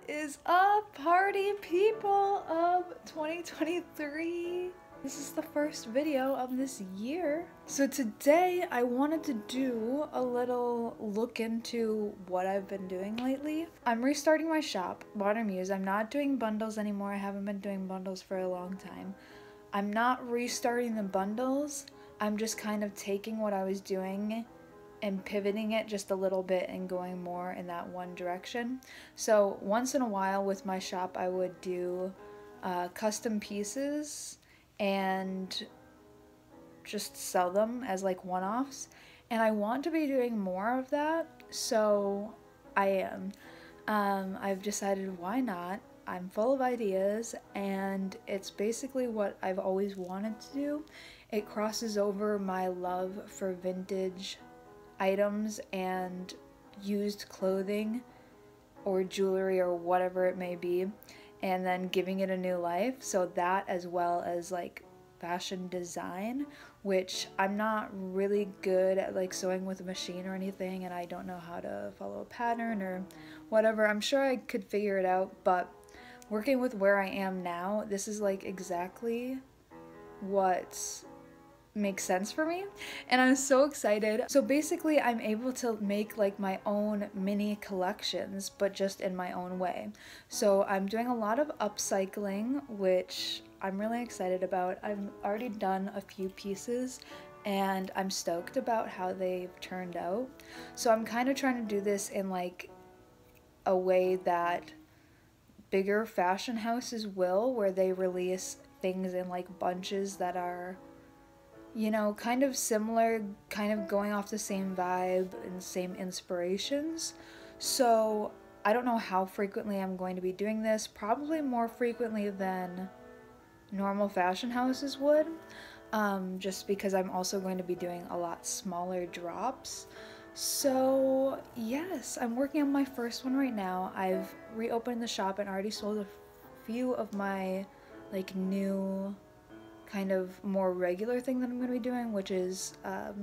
is up, party people of 2023? This is the first video of this year. So today I wanted to do a little look into what I've been doing lately. I'm restarting my shop, Modern Muse. I'm not doing bundles anymore. I haven't been doing bundles for a long time. I'm not restarting the bundles. I'm just kind of taking what I was doing and pivoting it just a little bit and going more in that one direction. So once in a while with my shop I would do custom pieces and just sell them as like one-offs, and I want to be doing more of that, so I am. I've decided why not. I'm full of ideas and it's basically what I've always wanted to do. It crosses over my love for vintage items and used clothing or jewelry or whatever it may be, and then giving it a new life. So that, as well as like fashion design, which I'm not really good at like sewing with a machine or anything, and I don't know how to follow a pattern or whatever. I'm sure I could figure it out, but working with where I am now, this is like exactly what makes sense for me, and I'm so excited. So basically I'm able to make like my own mini collections, but just in my own way. So I'm doing a lot of upcycling, which I'm really excited about. I've already done a few pieces and I'm stoked about how they've turned out. So I'm kind of trying to do this in like a way that bigger fashion houses will, where they release things in like bunches that are, you know, kind of similar, kind of going off the same vibe and same inspirations. So I don't know how frequently I'm going to be doing this, probably more frequently than normal fashion houses would, just because I'm also going to be doing a lot smaller drops. So yes, I'm working on my first one right now. I've reopened the shop and already sold a few of my like new kind of more regular thing that I'm going to be doing, which is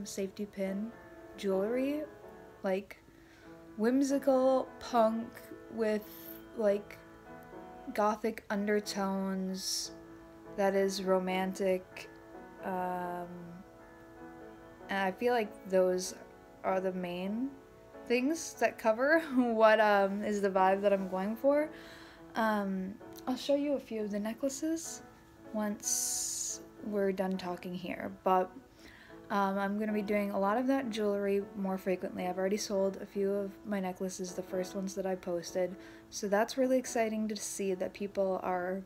safety pin jewelry, like whimsical punk with like gothic undertones that is romantic, and I feel like those are the main things that cover what is the vibe that I'm going for. I'll show you a few of the necklaces once we're done talking here, but I'm going to be doing a lot of that jewelry more frequently. I've already sold a few of my necklaces, the first ones that I posted, so that's really exciting to see that people are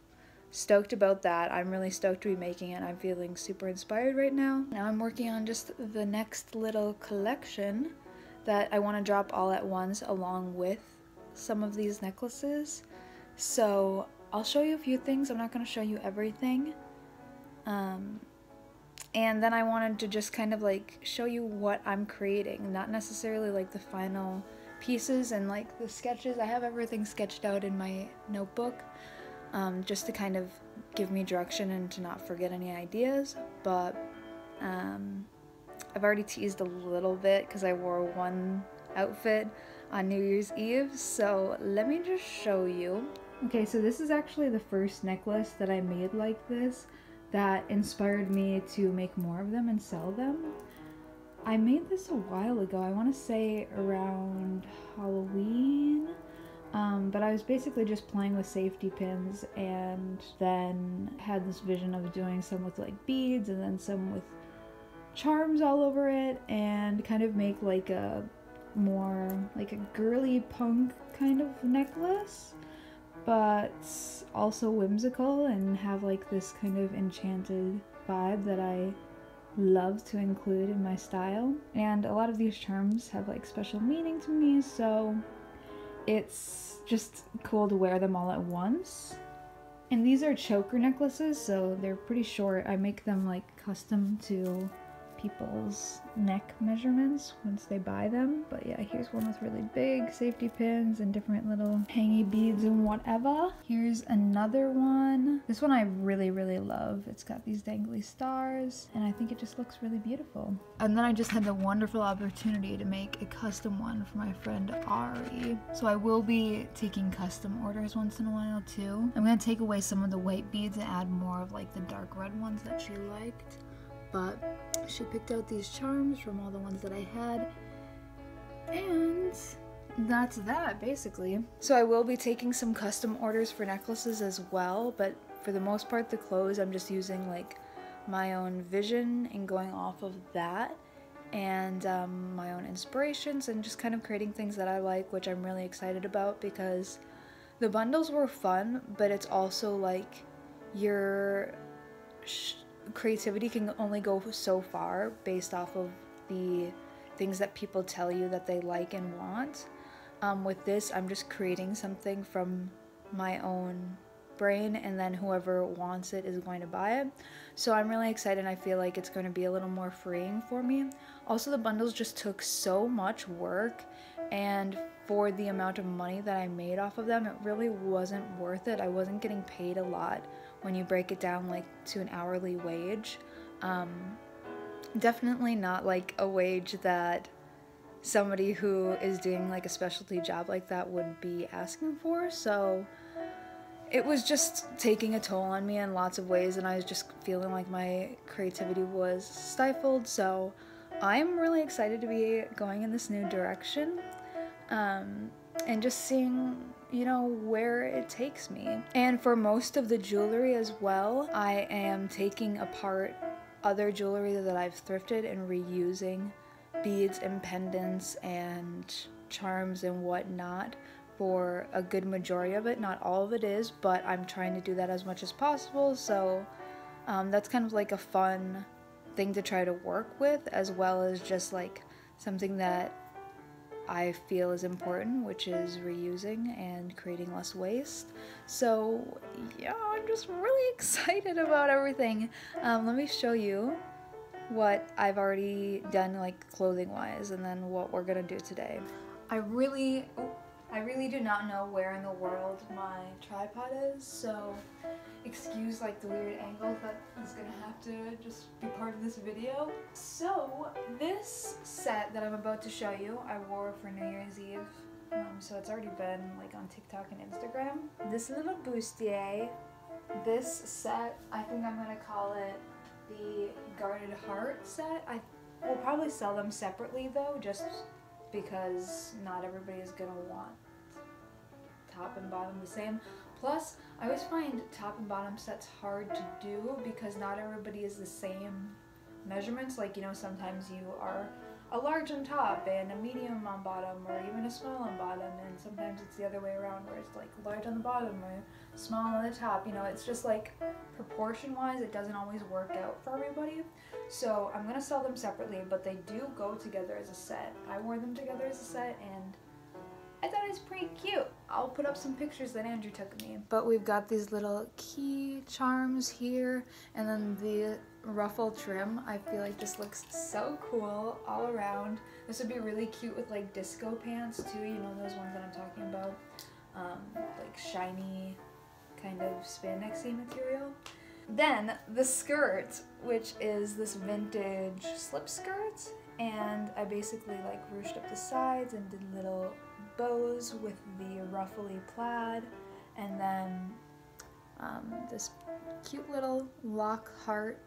stoked about that. I'm really stoked to be making it. I'm feeling super inspired right now. Now I'm working on just the next little collection that I want to drop all at once along with some of these necklaces. So I'll show you a few things. I'm not going to show you everything. And then I wanted to just kind of like show you what I'm creating, not necessarily like the final pieces and like the sketches. I have everything sketched out in my notebook, just to kind of give me direction and to not forget any ideas. But I've already teased a little bit because I wore one outfit on New Year's Eve, so let me just show you. Okay, so this is actually the first necklace that I made like this that inspired me to make more of them and sell them. I made this a while ago, I want to say around Halloween, but I was basically just playing with safety pins, and then had this vision of doing some with like beads and then some with charms all over it, and kind of make like a more like a girly punk kind of necklace, but also whimsical and have like this kind of enchanted vibe that I love to include in my style. And a lot of these charms have like special meaning to me, so it's just cool to wear them all at once. And these are choker necklaces, so they're pretty short. I make them like custom to people's neck measurements once they buy them. But yeah, here's one with really big safety pins and different little hangy beads and whatever. Here's another one. This one I really, really love. It's got these dangly stars and I think it just looks really beautiful. And then I just had the wonderful opportunity to make a custom one for my friend Ari. So I will be taking custom orders once in a while too. I'm gonna take away some of the white beads and add more of like the dark red ones that she liked. But she picked out these charms from all the ones that I had. And that's that basically. So I will be taking some custom orders for necklaces as well, but for the most part the clothes I'm just using like my own vision and going off of that and my own inspirations and just kind of creating things that I like, which I'm really excited about because the bundles were fun, but it's also like your creativity can only go so far based off of the things that people tell you that they like and want. With this, I'm just creating something from my own brain and then whoever wants it is going to buy it. So I'm really excited and I feel like it's going to be a little more freeing for me. Also, the bundles just took so much work, and for the amount of money that I made off of them, it really wasn't worth it. I wasn't getting paid a lot when you break it down like to an hourly wage. Definitely not like a wage that somebody who is doing like a specialty job like that would be asking for. So it was just taking a toll on me in lots of ways, and I was just feeling like my creativity was stifled. So I'm really excited to be going in this new direction and just seeing, you know, where it takes me. And for most of the jewelry as well, I am taking apart other jewelry that I've thrifted and reusing beads and pendants and charms and whatnot for a good majority of it. Not all of it is, but I'm trying to do that as much as possible. So that's kind of like a fun thing to try to work with, as well as just like something that I feel is important, which is reusing and creating less waste. So yeah, I'm just really excited about everything. Let me show you what I've already done like clothing wise and then what we're gonna do today. I really do not know where in the world my tripod is, so excuse like the weird angle that is gonna have to just be part of this video. So this set that I'm about to show you, I wore for New Year's Eve, so it's already been like on TikTok and Instagram. This little bustier, this set, I think I'm gonna call it the Guarded Heart set. I will probably sell them separately though, just because not everybody is gonna want top and bottom the same. Plus, I always find top and bottom sets hard to do because not everybody is the same measurements. Like, you know, sometimes you are a large on top and a medium on bottom, or even a small on bottom, and sometimes it's the other way around where it's like large on the bottom or small on the top. You know, it's just like proportion wise it doesn't always work out for everybody. So I'm gonna sell them separately, but they do go together as a set. I wore them together as a set and I thought it was pretty cute. I'll put up some pictures that Andrew took of me. But we've got these little key charms here, and then the ruffle trim. I feel like this looks so cool all around. This would be really cute with like disco pants too, you know, those ones that I'm talking about. Like shiny kind of spandexy material. Then the skirt, which is this vintage slip skirt, and I basically like ruched up the sides and did little bows with the ruffly plaid, and then this cute little lock heart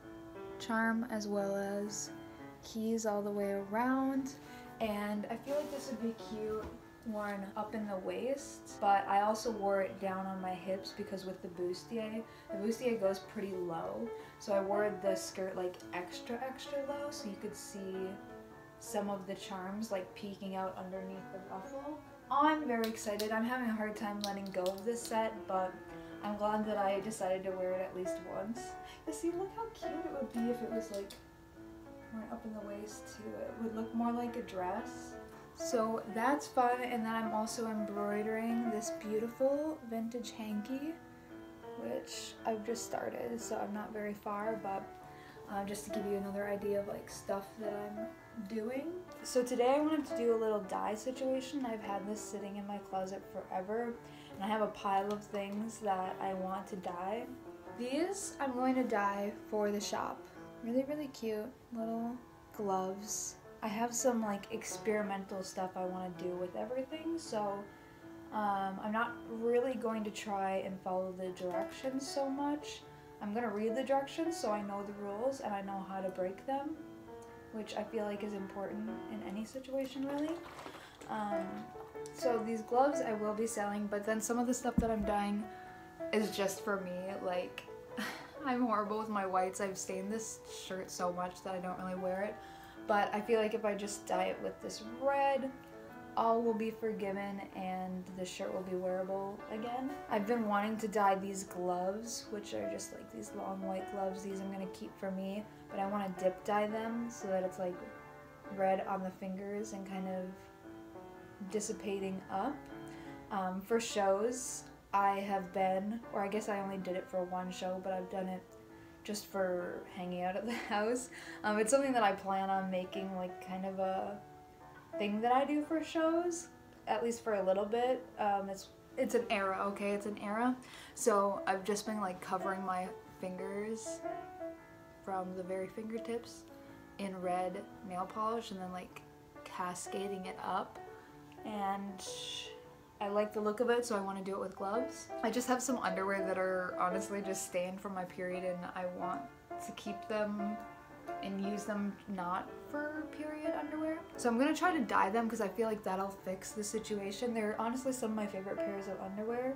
charm, as well as keys all the way around. And I feel like this would be cute worn up in the waist, but I also wore it down on my hips because with the bustier goes pretty low, so I wore the skirt like extra low so you could see some of the charms like peeking out underneath the ruffle. I'm very excited. I'm having a hard time letting go of this set, but I'm glad that I decided to wear it at least once. You see, look how cute it would be if it was like more up in the waist too. It would look more like a dress. So that's fun, and then I'm also embroidering this beautiful vintage hanky, which I've just started, so I'm not very far, but just to give you another idea of like stuff that I'm doing. So today I wanted to do a little dye situation. I've had this sitting in my closet forever, and I have a pile of things that I want to dye. These I'm going to dye for the shop. Really, really cute little gloves. I have some like experimental stuff I want to do with everything, so I'm not really going to try and follow the directions so much. I'm going to read the directions so I know the rules and I know how to break them, which I feel like is important in any situation really. So these gloves I will be selling, but then some of the stuff that I'm dyeing is just for me. Like, I'm horrible with my whites. I've stained this shirt so much that I don't really wear it, but I feel like if I just dye it with this red, all will be forgiven and the shirt will be wearable again. I've been wanting to dye these gloves, which are just like these long white gloves. These I'm gonna keep for me, but I want to dip dye them so that it's like red on the fingers and kind of dissipating up. For shows, I have been, or I guess I only did it for one show, but I've done it just for hanging out at the house. It's something that I plan on making like kind of a thing that I do for shows, at least for a little bit. It's an era, okay? It's an era. So I've just been like covering my fingers from the very fingertips in red nail polish and then like cascading it up, and I like the look of it, so I want to do it with gloves. I just have some underwear that are honestly just stained from my period, and I want to keep them and use them not for period underwear. So I'm gonna try to dye them because I feel like that'll fix the situation. They're honestly some of my favorite pairs of underwear.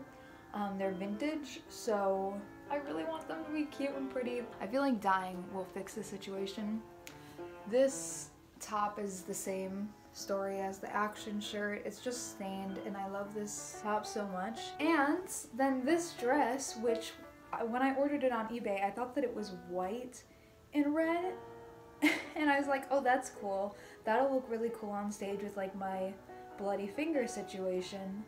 They're vintage, so I really want them to be cute and pretty. I feel like dyeing will fix the situation. This top is the same story as the action shirt. It's just stained, and I love this top so much. And then this dress, which when I ordered it on eBay, I thought that it was white and red, and I was like, oh, that's cool. That'll look really cool on stage with like my bloody finger situation.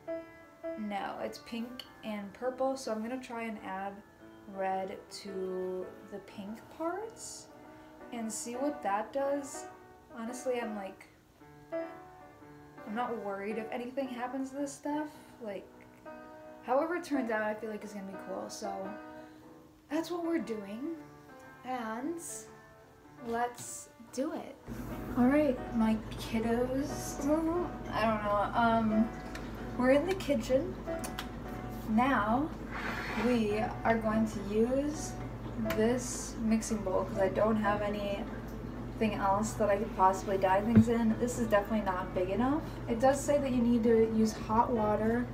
No, it's pink and purple, so I'm gonna try and add red to the pink parts and see what that does. Honestly, I'm not worried if anything happens to this stuff. Like, however it turns out, I feel like it's gonna be cool. So that's what we're doing, and let's do it. All right, my kiddos. I don't know. We're in the kitchen now. We are going to use this mixing bowl because I don't have anything else that I could possibly dye things in. This is definitely not big enough. It does say that you need to use hot water.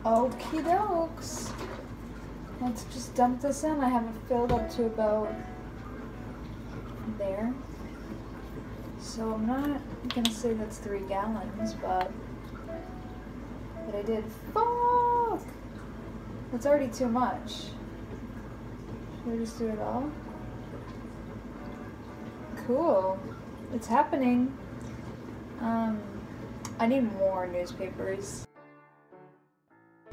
Okie dokes. Let's just dump this in. I have it filled up to about there. So I'm not gonna say that's 3 gallons, but I did. Fuck! That's already too much. Should I just do it all? Cool. It's happening. I need more newspapers.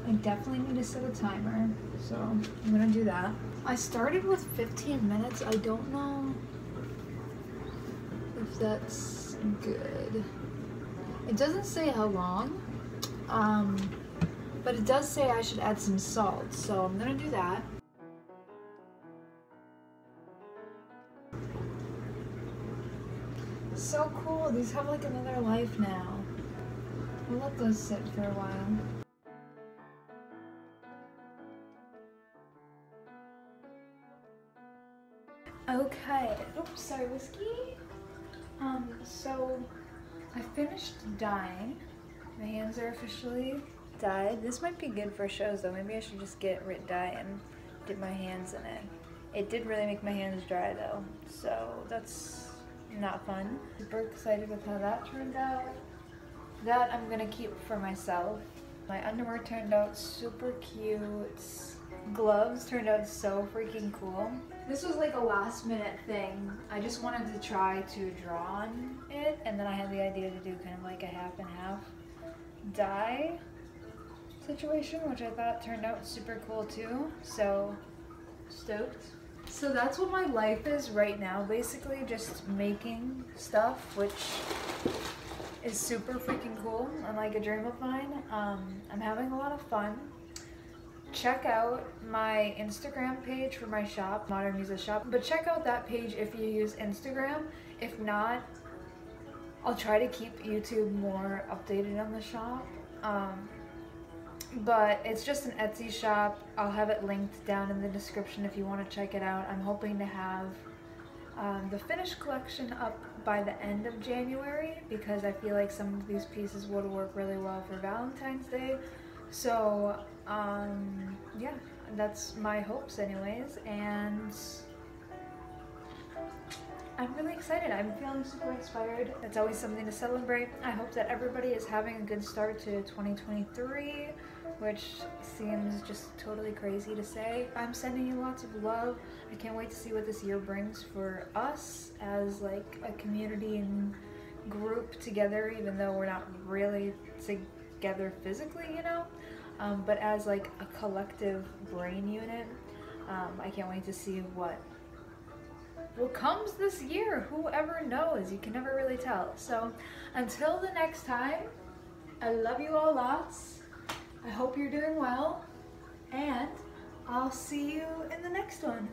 I definitely need to set a timer, so I'm gonna do that. I started with 15 minutes. I don't know if that's good. It doesn't say how long, but it does say I should add some salt, so I'm gonna do that. So cool, these have like another life now. We'll let those sit for a while. Okay, oops, sorry, whiskey. So I finished dyeing. My hands are officially dyed. This might be good for shows though. Maybe I should just get Rit dye and dip my hands in it. It did really make my hands dry though, so that's not fun. Super excited with how that turned out. That I'm gonna keep for myself. My underwear turned out super cute. Gloves turned out so freaking cool. This was like a last minute thing. I just wanted to try to draw on it, and then I had the idea to do kind of like a half and half dye situation, which I thought turned out super cool too. So stoked. So that's what my life is right now, basically just making stuff, which is super freaking cool and like a dream of mine. I'm having a lot of fun. Check out my Instagram page for my shop, Modern Music Shop, but check out that page if you use Instagram. If not, I'll try to keep YouTube more updated on the shop. But it's just an Etsy shop. I'll have it linked down in the description if you want to check it out. I'm hoping to have the finished collection up by the end of January because I feel like some of these pieces would work really well for Valentine's Day. So yeah, that's my hopes anyways, and I'm really excited. I'm feeling super inspired. It's always something to celebrate. I hope that everybody is having a good start to 2023, which seems just totally crazy to say. I'm sending you lots of love. I can't wait to see what this year brings for us as like a community and group together, even though we're not really together physically, you know, but as like a collective brain unit. I can't wait to see what comes this year. Whoever knows? You can never really tell. So until the next time, I love you all lots. I hope you're doing well, and I'll see you in the next one.